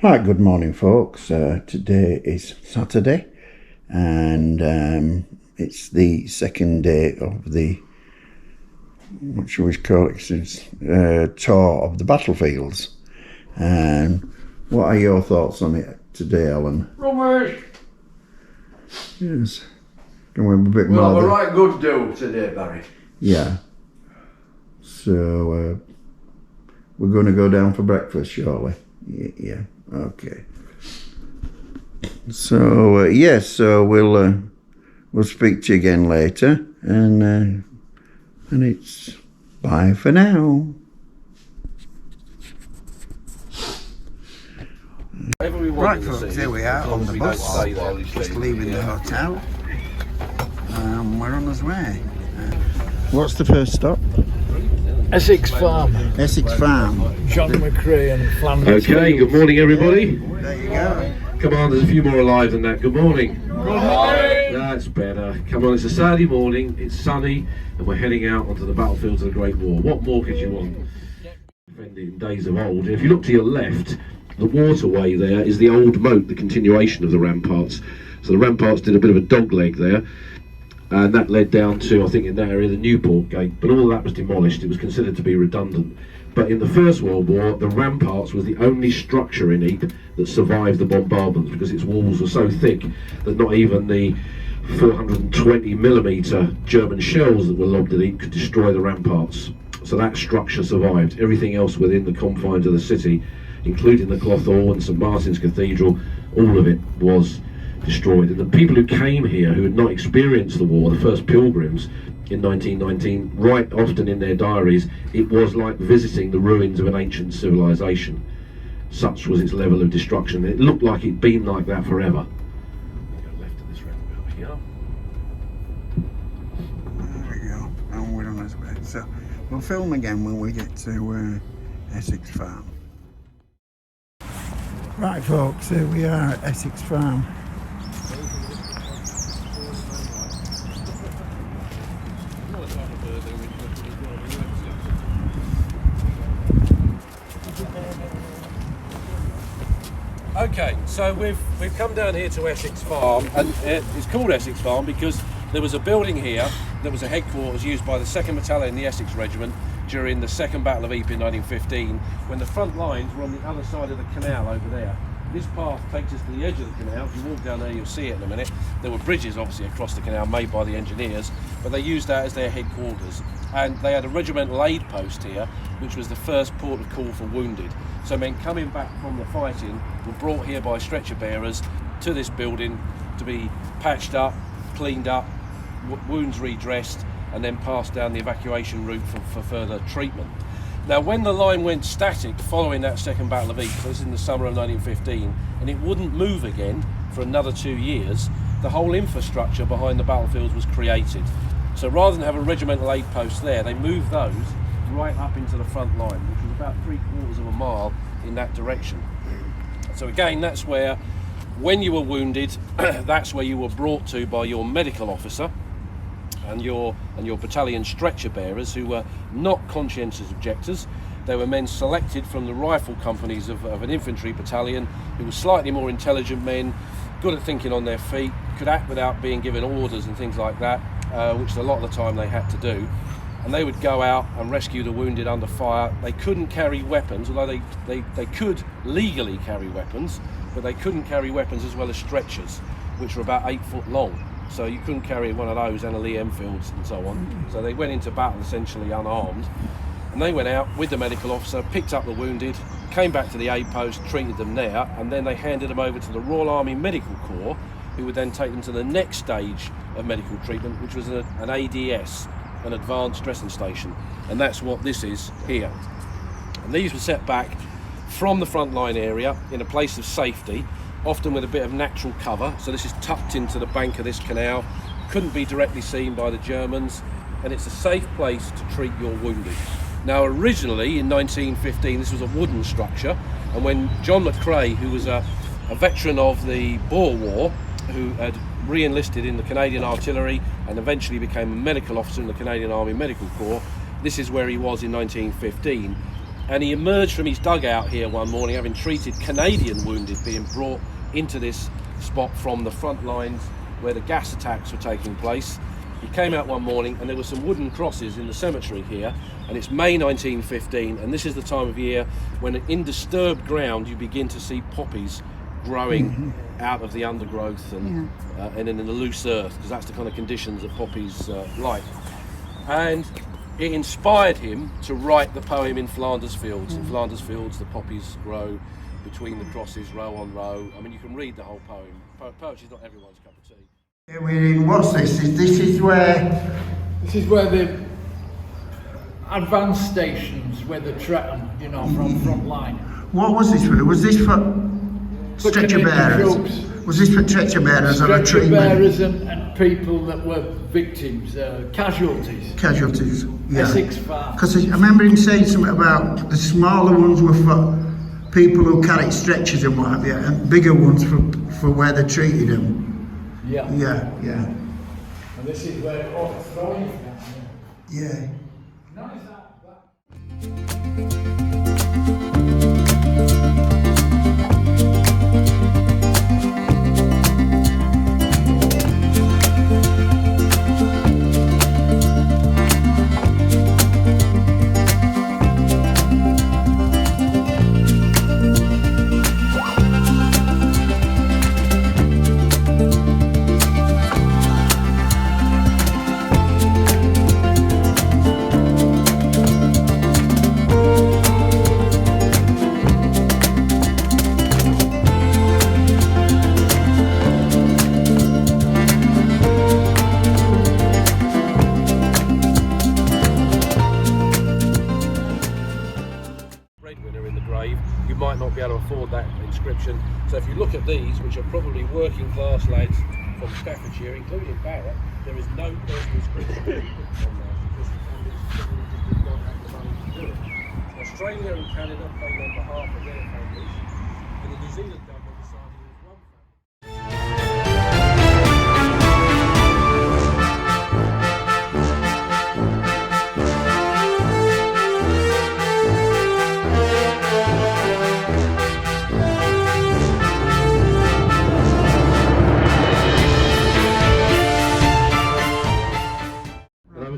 Right, good morning, folks. Today is Saturday, and it's the second day of the, what shall we call it, tour of the battlefields. And what are your thoughts on it today, Alan? Rubbish! Yes. Can we have a bit Well, more? have a right good do today, Barry. Yeah. So, we're going to go down for breakfast, surely. Yeah. Okay. So so we'll speak to you again later, and it's bye for now. Right, folks, here we are on the bus, just leaving the hotel. We're on our way. What's the first stop? Essex Farm. Essex Farm. John McCrae and Flanders. Okay, good morning everybody. There you go. Come on, there's a few more alive than that. Good morning. Good morning. That's better. Come on, it's a Saturday morning, it's sunny, and we're heading out onto the battlefields of the Great War. What more could you want? In days of old. And if you look to your left, the waterway there is the old moat, the continuation of the ramparts. So the ramparts did a bit of a dogleg there, and that led down to, I think in that area, the Newport Gate, but all that was demolished. It was considered to be redundant. But in the First World War, the ramparts was the only structure in Ypres that survived the bombardments, because its walls were so thick that not even the 420mm German shells that were lobbed at Ypres could destroy the ramparts. So that structure survived. Everything else within the confines of the city, including the Cloth Hall and St Martin's Cathedral, all of it was destroyed. And the people who came here who had not experienced the war, the first pilgrims in 1919, write often in their diaries, it was like visiting the ruins of an ancient civilization. Such was its level of destruction. It looked like it'd been like that forever. Go left of this roundabout here. There we go. And we're on our way. So we'll film again when we get to Essex Farm. Right, folks, here we are at Essex Farm. Okay, so we've come down here to Essex Farm, and it's called Essex Farm because there was a building here that was a headquarters used by the 2nd Battalion, the Essex Regiment, during the Second Battle of Ypres in 1915, when the front lines were on the other side of the canal over there. This path takes us to the edge of the canal. If you walk down there, you'll see it in a minute. There were bridges, obviously, across the canal made by the engineers, but they used that as their headquarters. And they had a regimental aid post here, which was the first port of call for wounded. So men coming back from the fighting were brought here by stretcher bearers to this building to be patched up, cleaned up, wounds redressed, and then passed down the evacuation route for further treatment. Now, when the line went static following that Second Battle of Ypres, so this is in the summer of 1915, and it wouldn't move again for another 2 years, the whole infrastructure behind the battlefields was created. So rather than have a regimental aid post there, they moved those right up into the front line, which was about 3/4 of a mile in that direction. So again, that's where, when you were wounded, that's where you were brought to by your medical officer and your battalion stretcher bearers, who were not conscientious objectors. They were men selected from the rifle companies of an infantry battalion, who were slightly more intelligent men, good at thinking on their feet, could act without being given orders and things like that, which a lot of the time they had to do. And they would go out and rescue the wounded under fire. They couldn't carry weapons, although they could legally carry weapons, but they couldn't carry weapons as well as stretchers, which were about 8 foot long. So you couldn't carry one of those and a Lee Enfields and so on. So they went into battle essentially unarmed. And they went out with the medical officer, picked up the wounded, came back to the aid post, treated them there, and then they handed them over to the Royal Army Medical Corps, who would then take them to the next stage of medical treatment, which was an ADS, an advanced dressing station. And that's what this is here. And these were set back from the front line area in a place of safety, often with a bit of natural cover. So this is tucked into the bank of this canal, couldn't be directly seen by the Germans, and it's a safe place to treat your wounded. Now, originally in 1915, this was a wooden structure, and when John McCrae, who was a veteran of the Boer War, who had re-enlisted in the Canadian Artillery and eventually became a medical officer in the Canadian Army Medical Corps, this is where he was in 1915. And he emerged from his dugout here one morning, having treated Canadian wounded being brought into this spot from the front lines where the gas attacks were taking place. He came out one morning and there were some wooden crosses in the cemetery here, and it's May 1915, and this is the time of year when in disturbed ground you begin to see poppies growing out of the undergrowth and in the loose earth, because that's the kind of conditions that poppies like. And it inspired him to write the poem In Flanders Fields. In Flanders Fields the poppies grow between the crosses, row on row. I mean, you can read the whole poem. Poetry's not everyone's cup of tea. We're in, what's this? This is where... This is where the advanced stations, where the Tretton, you know, from front line. What was this for? Was this for stretcher bearers? Troops. Was this for stretcher bearers or a Stretcher treatment? bearers and people that were victims, casualties. Casualties, yeah. Essex Farm. Because I remember him saying something about the smaller ones were for people who carried stretchers and what have you, and bigger ones for where they treated them. Yeah. Yeah, yeah. And this is where throwing. Yeah. Nice that. You might not be able to afford that inscription. So if you look at these, which are probably working class lads from Staffordshire, including Barrett, there is no personal inscription on there because the families did not have the money to do it. Australia and Canada paid on behalf of their families, and the New Zealand government decided it was one family.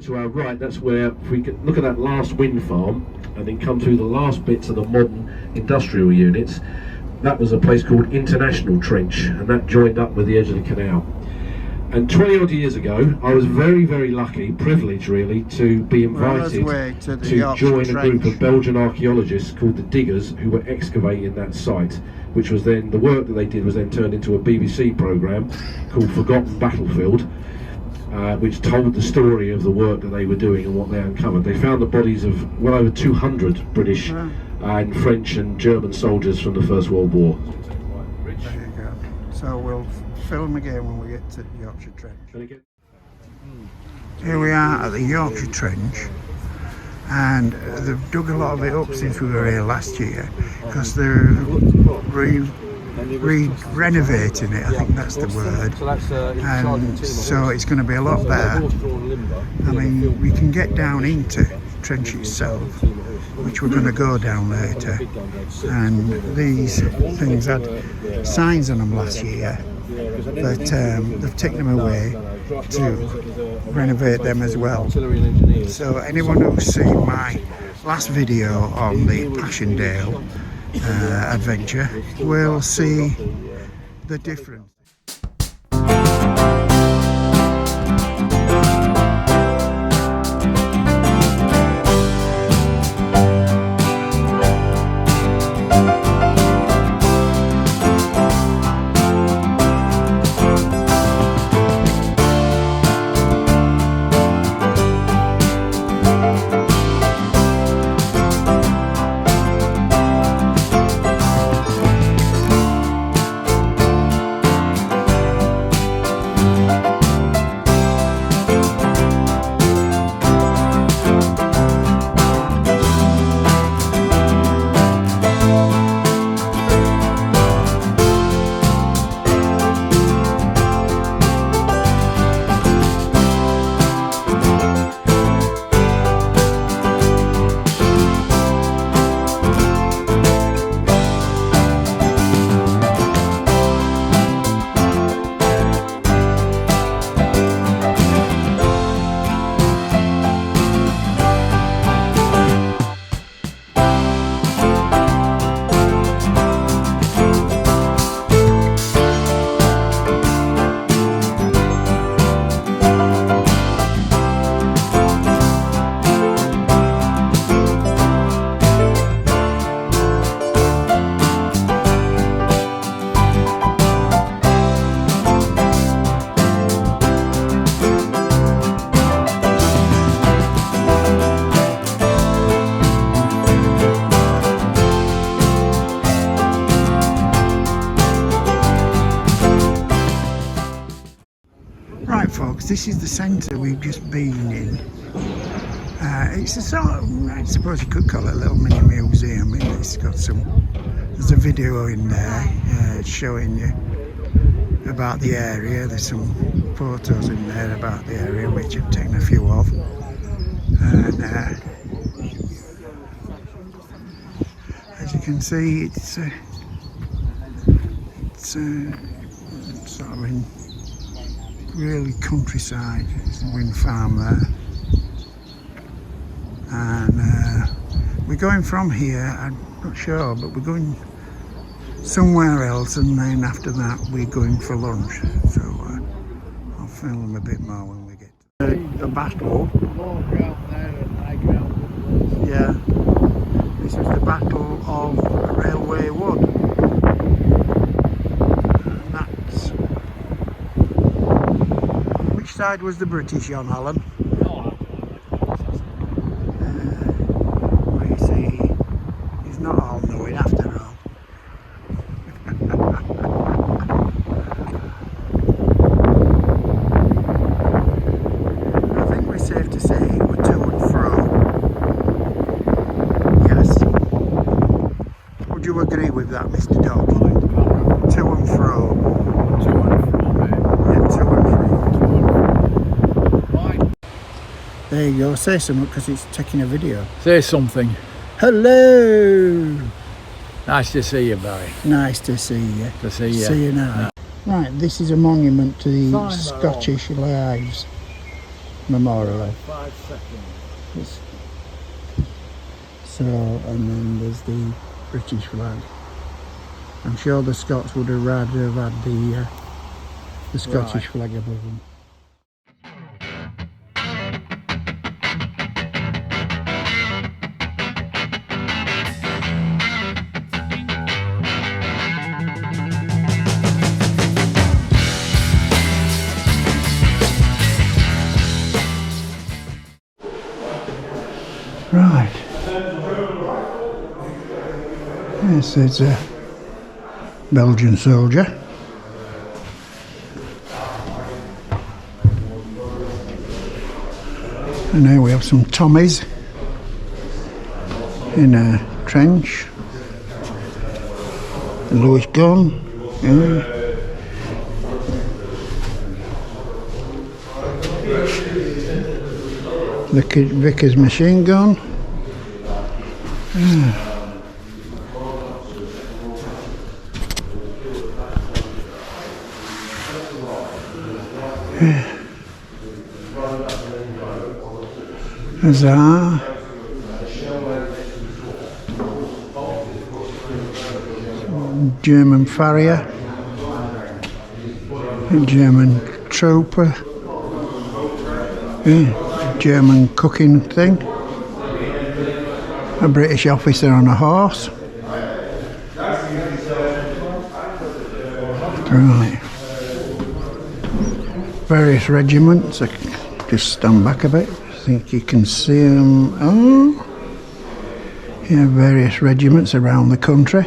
To our right, that's where, if we could look at that last wind farm and then come through the last bits of the modern industrial units, that was a place called International Trench, and that joined up with the edge of the canal. And 20 odd years ago, I was very, very lucky, privileged really, to be invited to join a group of Belgian archaeologists called the Diggers, who were excavating that site, which was then, the work that they did was then turned into a BBC programme called Forgotten Battlefield, which told the story of the work that they were doing and what they uncovered. They found the bodies of well over 200 British and French and German soldiers from the First World War. There you go. So we'll film again when we get to Yorkshire Trench. Here we are at the Yorkshire Trench, and they've dug a lot of it up since we were here last year because they're renovating it, I think that's the word, and so it's going to be a lot better. I mean, we can get down into Trench itself, which we're going to go down later, and these things had signs on them last year, but they've taken them away to renovate them as well. So anyone who's seen my last video on the Passchendaele adventure will see the difference. this is the centre we've just been in. It's a sort of, I suppose you could call it a little mini museum. It's got there's a video in there showing you about the area. There's some photos in there about the area, which I've taken a few of. And as you can see, it's sort of in really countryside. It's a wind farm there. And we're going from here, I'm not sure, but we're going somewhere else, and then after that we're going for lunch. So I'll film a bit more when we get to the battle. Yeah, this was the Battle of Railway Wood. And that's... Which side was the British on, Alan? We see he's not all knowing after all. I think we're safe to say we're to and fro. Yes. Would you agree with that, Mr. Dog? To and fro. Yeah, to and fro. There you go. Say something because it's taking a video. Say something. Hello. Nice to see you, Barry. Nice to see you. To see you. See you now. Right, this is a monument to the Scottish Lives Memorial. 5 seconds. So, and then there's the British flag. I'm sure the Scots would have rather have had the Scottish flag above them. Right. Yes, it's a Belgian soldier. And now we have some Tommies in a trench. A Lewis gun. Yeah. Vickers machine gun. Huzzah. German farrier. German trooper. German cooking thing. A British officer on a horse. Right. Various regiments. I just stand back a bit. I think you can see them. Oh, yeah, various regiments around the country.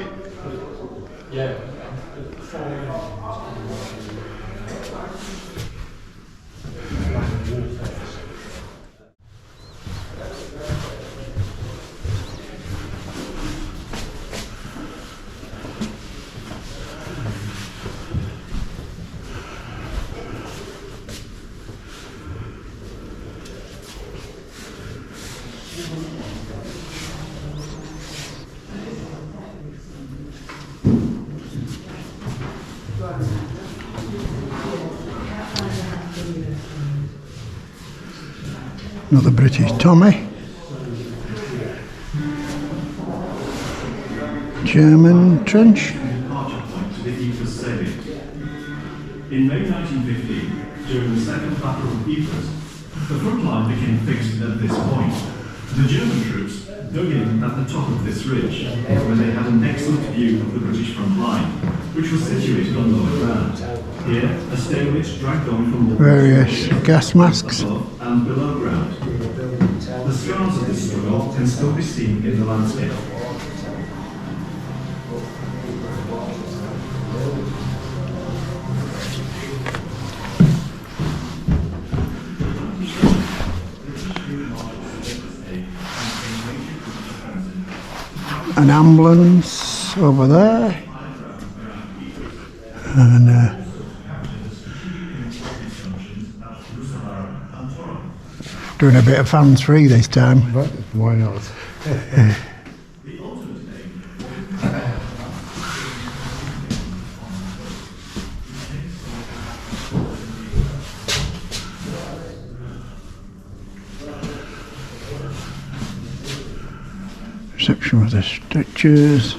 Another British Tommy. German trench. In May 1915, during the Second Battle of Ypres, the front line became fixed at this point. The German troops dug in at the top of this ridge, where they had an excellent view of the British front line, which was situated on lower ground. Here, a stalemate dragged on from various gas masks above and below ground. The scars of this struggle can still be seen in the landscape. an ambulance over there, and doing a bit of fans free this time. Why not? Reception with the stretchers.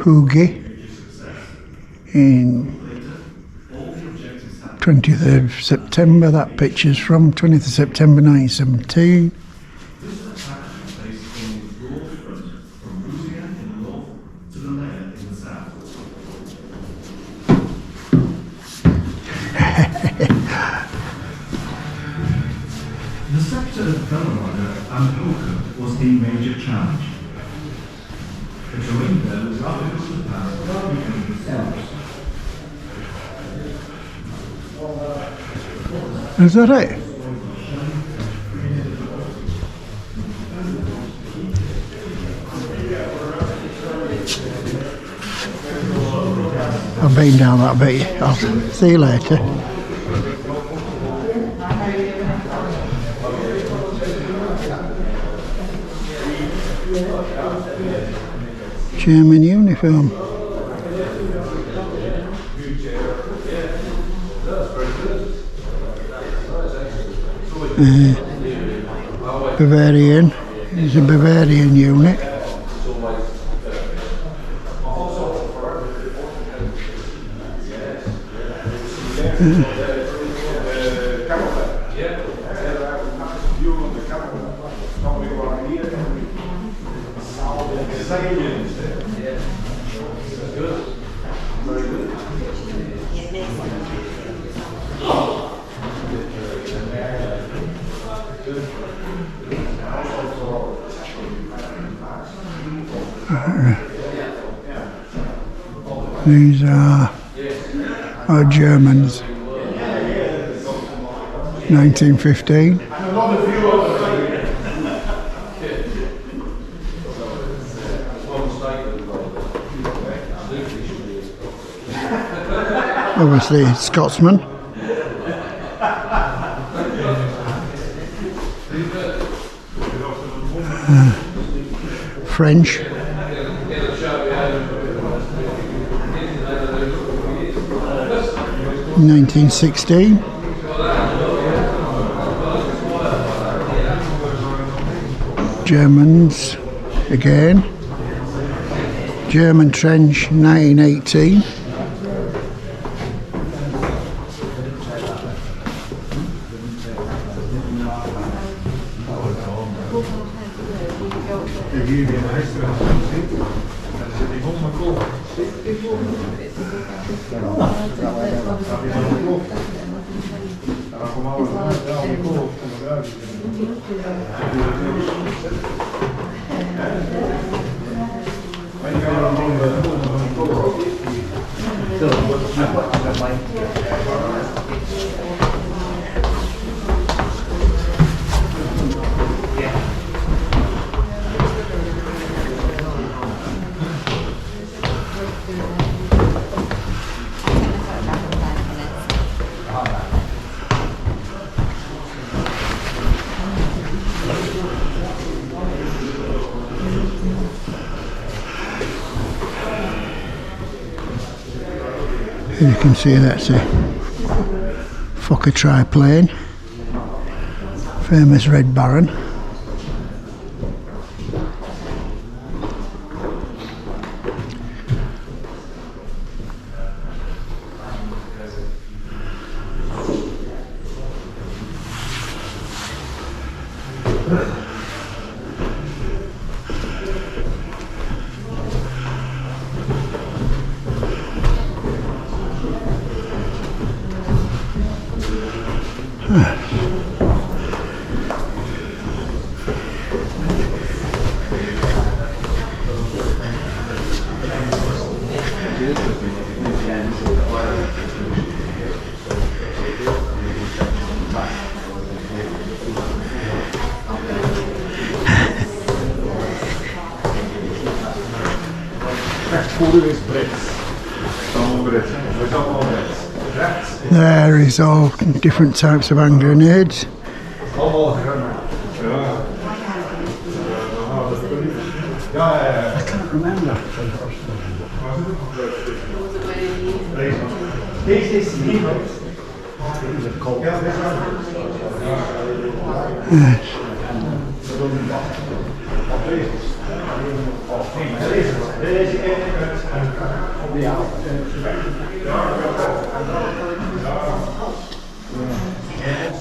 Hoogie in 20th of September. That picture's from 20th of September 1917. The sector of Velorada and Hooker was a major challenge. The terrain there was difficult to pass because of the slopes. Is that it? I've been down that bit. I'll see you later. German uniform. Bavarian. It's a Bavarian unit. These are Germans, 1915. Obviously Scotsman. French. In 1916. Germans again. German trench 1918. You can see that's a Fokker triplane, famous Red Baron. There is all different types of hand grenades. I can't remember.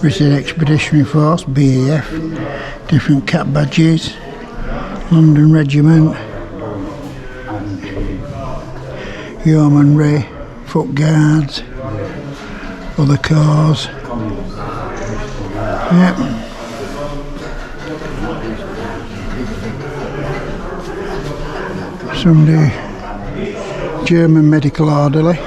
British Expeditionary Force, BAF, different cap badges, London Regiment, Yeomanry, Foot Guards, other corps. Yep. Somebody, German medical orderly.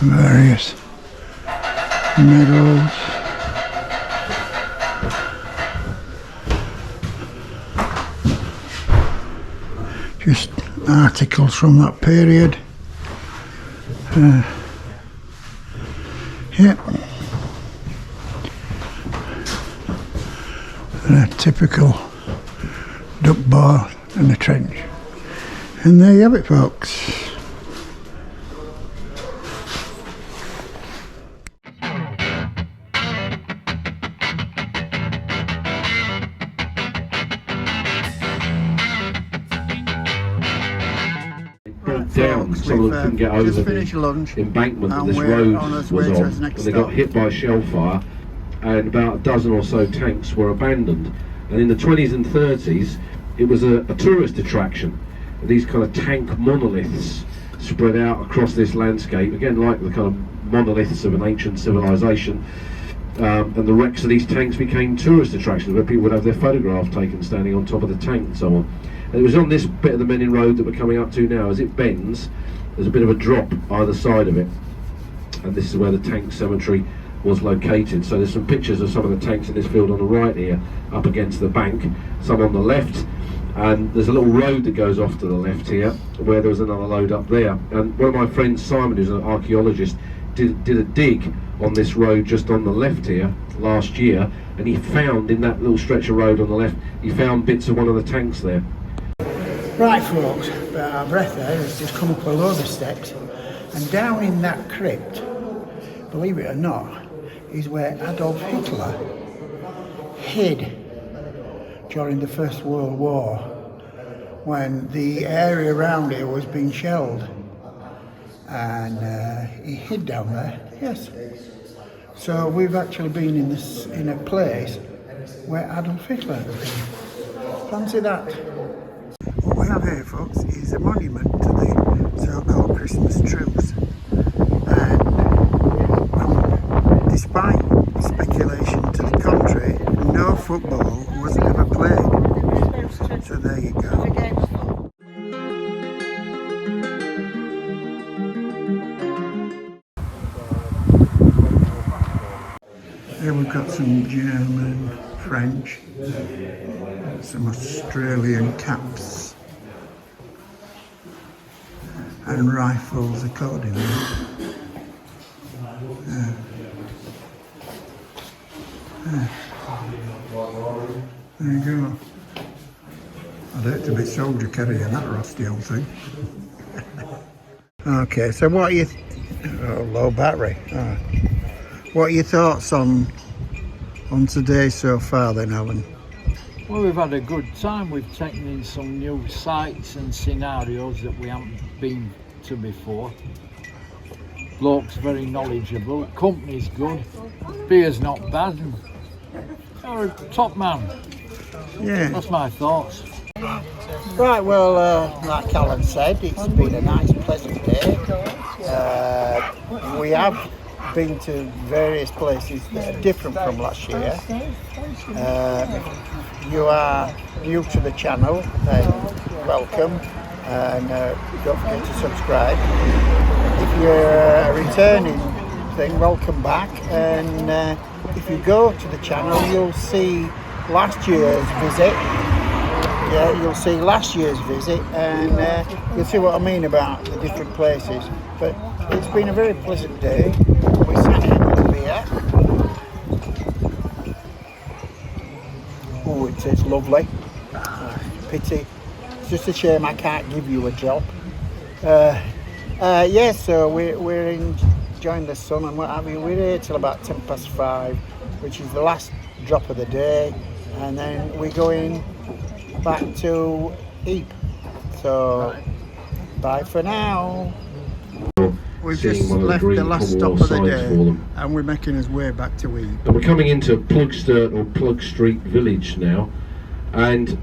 Various medals. Just articles from that period. Yep. And a typical duck bar and a trench. And there you have it, folks. Down, some of them couldn't get over the embankment that this road was on, and they got hit by shell fire, and about a dozen or so tanks were abandoned. And in the 20s and 30s, it was a tourist attraction. These kind of tank monoliths spread out across this landscape, again like the kind of monoliths of an ancient civilization. And the wrecks of these tanks became tourist attractions where people would have their photograph taken standing on top of the tank and so on. And it was on this bit of the Menin Road that we're coming up to now. As it bends, there's a bit of a drop either side of it, and this is where the tank cemetery was located. So there's some pictures of some of the tanks in this field on the right here, up against the bank, some on the left, and there's a little road that goes off to the left here, where there was another load up there. And one of my friends, Simon, who's an archaeologist, did a dig on this road just on the left here last year, and he found in that little stretch of road on the left, he found bits of one of the tanks there. Right folks, our breath there has just come up a load of steps, and down in that crypt, believe it or not, is where Adolf Hitler hid during the First World War, when the area around here was being shelled, and he hid down there, yes. So we've actually been in a place where Adolf Hitler has been. Fancy that. What we have here, folks, is a monument to the so-called Christmas truce, and despite speculation to the contrary, no football was ever played. So there you go. Here we've got some German, French, some Australian caps and rifles accordingly. There you go. I'd hate to be soldier carrying that rusty old thing. Okay, so what are you... low battery. What are your thoughts on today so far then, Alan? Well, we've had a good time. We've taken in some new sites and scenarios that we haven't been to before. Bloke's very knowledgeable, company's good, beer's not bad, and you're a top man. Yeah. That's my thoughts. Right, well, like Callum said, it's been a nice, pleasant day. We have been to various places that are different from last year. If you are new to the channel, then welcome, and don't forget to subscribe. If you're a returning thing, welcome back, and if you go to the channel, you'll see last year's visit. Yeah, you'll see last year's visit, and you'll see what I mean about the different places. But it's been a very pleasant day. We sat in with a beer. Oh, it's lovely. Pity. It's just a shame I can't give you a job. Yeah, so we're enjoying the sun and what have you. We're here till about 5:10, which is the last drop of the day, and then we're going back to Ypres. So bye for now. We've Seeing just one of the left green the last Commonwealth stop of the signs day, for them. and we're making our way back to Ypres. And we're coming into Plugstert or Plug Street Village now, and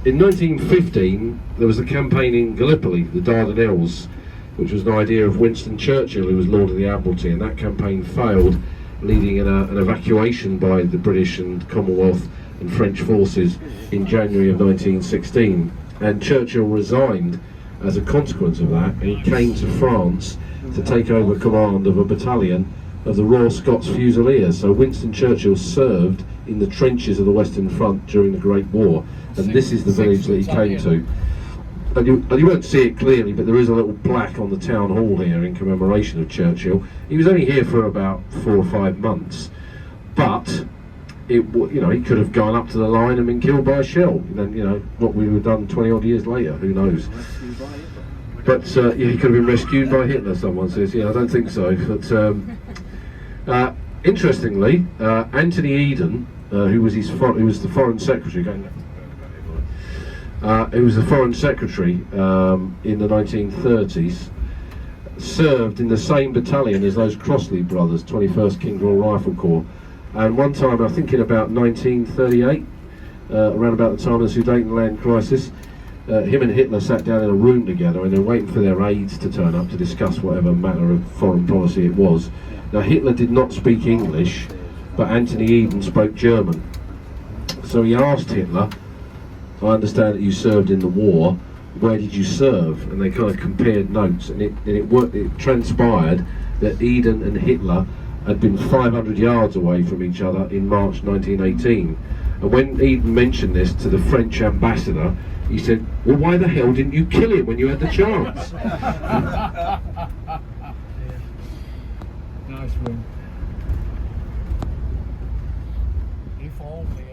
in 1915 there was a campaign in Gallipoli, the Dardanelles, which was an idea of Winston Churchill, who was Lord of the Admiralty, and that campaign failed, leading in an evacuation by the British and Commonwealth and French forces in January of 1916. And Churchill resigned as a consequence of that, and he came to France to take over command of a battalion of the Royal Scots Fusiliers. So Winston Churchill served in the trenches of the Western Front during the Great War, and this is the village that he came to. And you won't see it clearly, but there is a little plaque on the town hall here in commemoration of Churchill. He was only here for about 4 or 5 months, but he could have gone up to the line and been killed by a shell. What we would have done 20 odd years later, who knows? But he could have been rescued by Hitler, someone says. Yeah, I don't think so. But interestingly, Anthony Eden, who was the foreign secretary, who was the foreign secretary in the 1930s, served in the same battalion as those Crossley brothers, 21st King's Royal Rifle Corps. And one time, I think in about 1938, around about the time of the Sudetenland crisis, him and Hitler sat down in a room together, and they were waiting for their aides to turn up to discuss whatever matter of foreign policy it was. Now, Hitler did not speak English, but Anthony Eden spoke German. So he asked Hitler, I understand that you served in the war, where did you serve? And they kind of compared notes, and it transpired that Eden and Hitler had been 500 yards away from each other in March 1918. And when Eden mentioned this to the French ambassador, he said, well, why the hell didn't you kill him when you had the chance? Nice one. If only